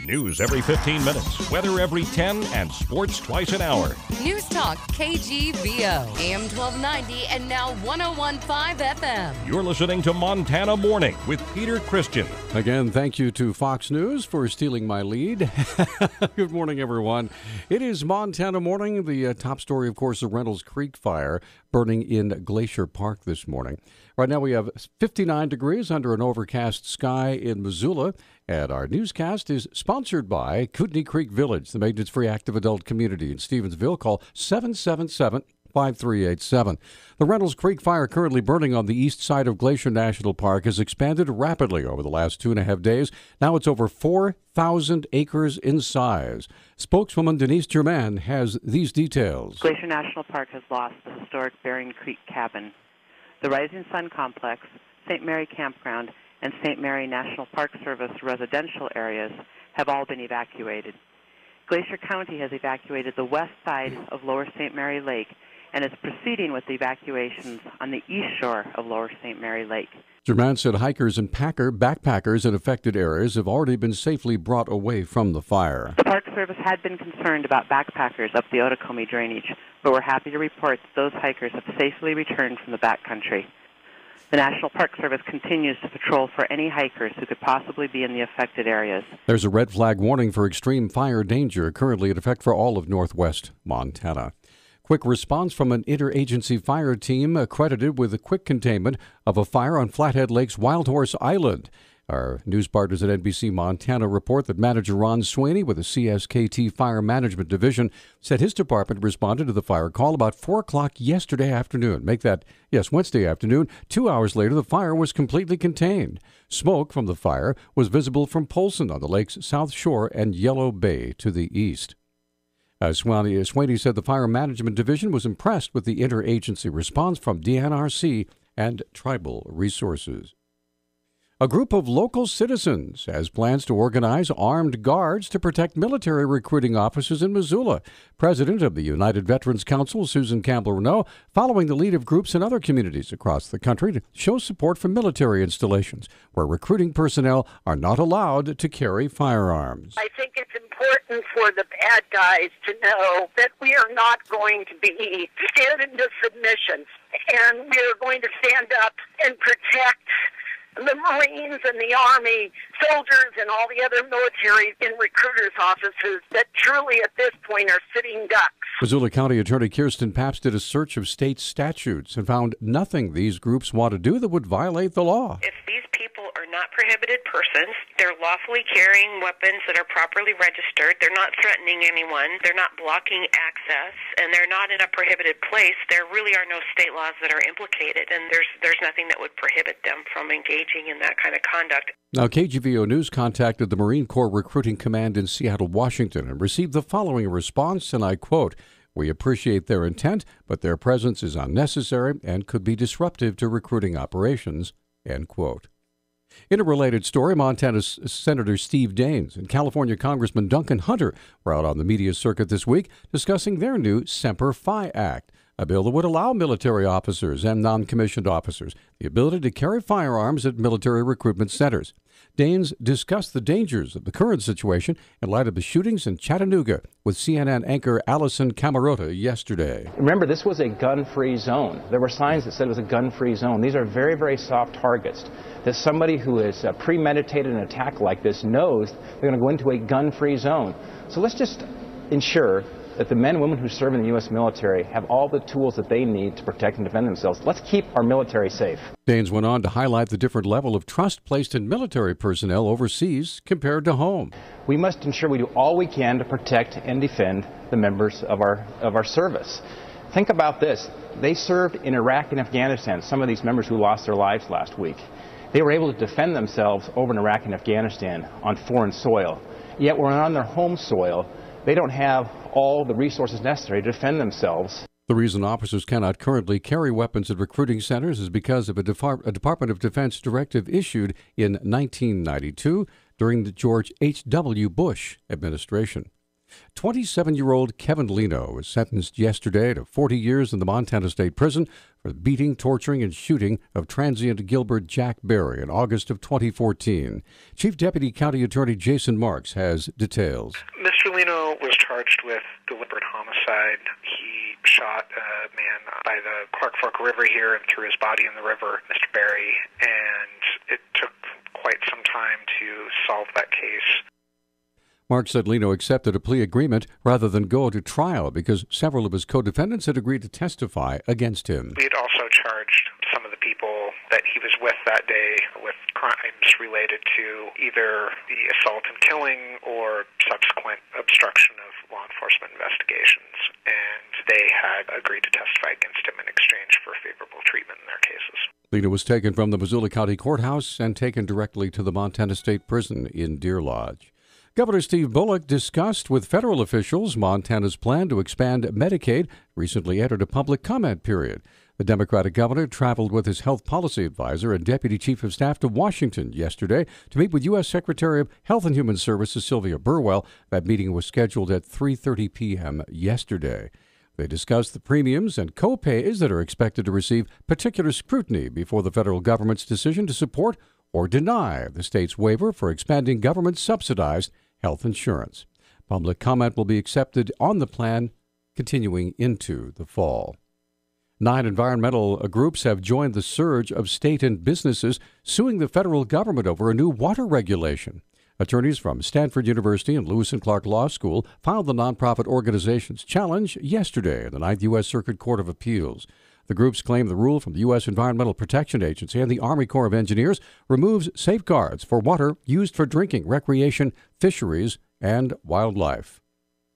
News every 15 minutes, weather every 10, and sports twice an hour. Newstalk KGVO, AM 1290 and now 101.5 FM. You're listening to Montana Morning with Peter Christian. Again, thank you to Fox News for stealing my lead. Good morning, everyone. It is Montana Morning. The top story, of course, the Reynolds Creek fire burning in Glacier Park this morning. Right now we have 59 degrees under an overcast sky in Missoula. And our newscast is sponsored by Kootenai Creek Village, the maintenance-free active adult community in Stevensville. Call 777-5387. The Reynolds Creek fire, currently burning on the east side of Glacier National Park, has expanded rapidly over the last 2.5 days. Now it's over 4,000 acres in size. Spokeswoman Denise Germain has these details. Glacier National Park has lost the historic Bering Creek Cabin, the Rising Sun Complex, St. Mary Campground, and St. Mary National Park Service residential areas have all been evacuated. Glacier County has evacuated the west side of Lower St. Mary Lake and is proceeding with evacuations on the east shore of Lower St. Mary Lake. Germain said hikers and backpackers in affected areas have already been safely brought away from the fire. The Park Service had been concerned about backpackers up the Otokomi drainage, but we're happy to report that those hikers have safely returned from the backcountry. The National Park Service continues to patrol for any hikers who could possibly be in the affected areas. There's a red flag warning for extreme fire danger currently in effect for all of northwest Montana. Quick response from an interagency fire team accredited with the quick containment of a fire on Flathead Lake's Wild Horse Island. Our news partners at NBC Montana report that Manager Ron Sweeney with the CSKT Fire Management Division said his department responded to the fire call about 4 o'clock yesterday afternoon. Make that, Wednesday afternoon. 2 hours later, the fire was completely contained. Smoke from the fire was visible from Polson on the lake's south shore and Yellow Bay to the east. Sweeney said the Fire Management Division was impressed with the interagency response from DNRC and Tribal Resources. A group of local citizens has plans to organize armed guards to protect military recruiting officers in Missoula. President of the United Veterans Council, Susan Campbell-Renault, following the lead of groups in other communities across the country to show support for military installations where recruiting personnel are not allowed to carry firearms. I think it's important for the bad guys to know that we are not going to be stand into submission, and we are going to stand up and protect the Marines and the Army, soldiers and all the other military and recruiters' offices that truly at this point are sitting ducks. Missoula County Attorney Kirsten Papst did a search of state statutes and found nothing these groups want to do that would violate the law. If these people are not prohibited persons, they're lawfully carrying weapons that are properly registered, they're not threatening anyone, they're not blocking access, and they're not in a prohibited place, there really are no state laws that are implicated, and there's nothing that would prohibit them from engaging in that kind of conduct. Now, KGVO News contacted the Marine Corps Recruiting Command in Seattle, Washington, and received the following response, and I quote, "We appreciate their intent, but their presence is unnecessary and could be disruptive to recruiting operations," end quote. In a related story, Montana's Senator Steve Daines and California Congressman Duncan Hunter were out on the media circuit this week discussing their new Semper Fi Act, a bill that would allow military officers and non-commissioned officers the ability to carry firearms at military recruitment centers. Daines discussed the dangers of the current situation in light of the shootings in Chattanooga with CNN anchor Allison Camarota yesterday. Remember, this was a gun-free zone. There were signs that said it was a gun-free zone. These are very, very soft targets that somebody who has premeditated an attack like this knows they're going to go into a gun-free zone. So let's just ensure that the men and women who serve in the U.S. military have all the tools that they need to protect and defend themselves. Let's keep our military safe. Daines went on to highlight the different level of trust placed in military personnel overseas compared to home. We must ensure we do all we can to protect and defend the members of our service. Think about this. They served in Iraq and Afghanistan, some of these members who lost their lives last week. They were able to defend themselves over in Iraq and Afghanistan on foreign soil. Yet when on their home soil, they don't have all the resources necessary to defend themselves. The reason officers cannot currently carry weapons at recruiting centers is because of a Department of Defense directive issued in 1992 during the George H.W. Bush administration. 27-year-old Kevin Leno was sentenced yesterday to 40 years in the Montana State Prison for the beating, torturing, and shooting of transient Gilbert Jack Berry in August of 2014. Chief Deputy County Attorney Jason Marks has details. Mr. Leno was charged with deliberate homicide. He shot a man by the Clark Fork River here and threw his body in the river, Mr. Berry, and it took quite some time to solve that case. Mark said Leno accepted a plea agreement rather than go to trial because several of his co-defendants had agreed to testify against him. We had also charged some of the people that he was with that day with crimes related to either the assault and killing or subsequent obstruction of law enforcement investigations, and they had agreed to testify against him in exchange for favorable treatment in their cases. Leno was taken from the Missoula County Courthouse and taken directly to the Montana State Prison in Deer Lodge. Governor Steve Bullock discussed with federal officials Montana's plan to expand Medicaid, recently entered a public comment period. The Democratic governor traveled with his health policy advisor and deputy chief of staff to Washington yesterday to meet with U.S. Secretary of Health and Human Services Sylvia Burwell. That meeting was scheduled at 3:30 p.m. yesterday. They discussed the premiums and co-pays that are expected to receive particular scrutiny before the federal government's decision to support or deny the state's waiver for expanding government-subsidized health insurance. Public comment will be accepted on the plan continuing into the fall. 9 environmental groups have joined the surge of state and businesses suing the federal government over a new water regulation. Attorneys from Stanford University and Lewis and Clark Law School filed the nonprofit organization's challenge yesterday in the 9th U.S. Circuit Court of Appeals. The groups claim the rule from the U.S. Environmental Protection Agency and the Army Corps of Engineers removes safeguards for water used for drinking, recreation, fisheries, and wildlife.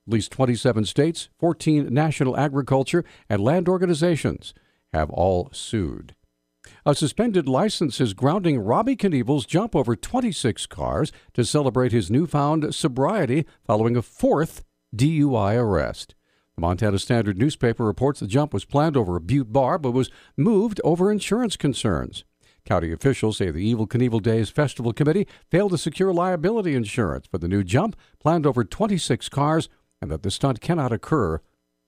At least 27 states, 14 national agriculture and land organizations have all sued. A suspended license is grounding Robbie Knievel's jump over 26 cars to celebrate his newfound sobriety following a 4th DUI arrest. The Montana Standard newspaper reports the jump was planned over a Butte bar but was moved over insurance concerns. County officials say the Evel Knievel Days Festival Committee failed to secure liability insurance for the new jump planned over 26 cars and that the stunt cannot occur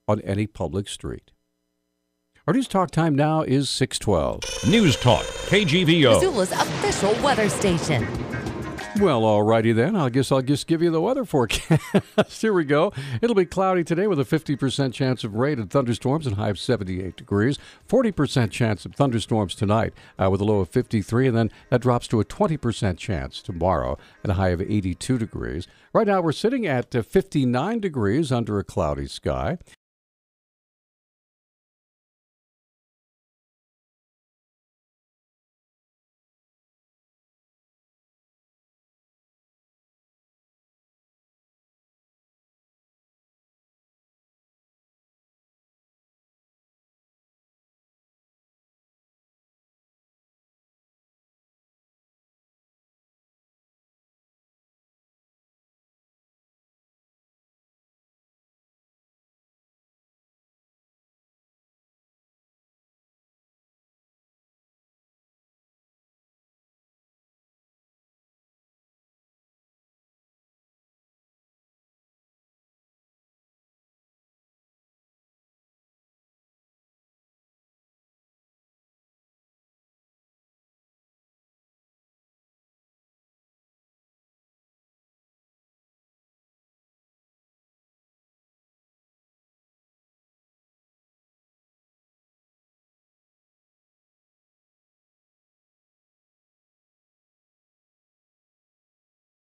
on any public street. Our News Talk time now is 6:12. News Talk, KGVO. Missoula's official weather station. Well, all righty then. I guess I'll just give you the weather forecast. Here we go. It'll be cloudy today with a 50% chance of rain and thunderstorms and high of 78 degrees. 40% chance of thunderstorms tonight with a low of 53, and then that drops to a 20% chance tomorrow at a high of 82 degrees. Right now we're sitting at 59 degrees under a cloudy sky.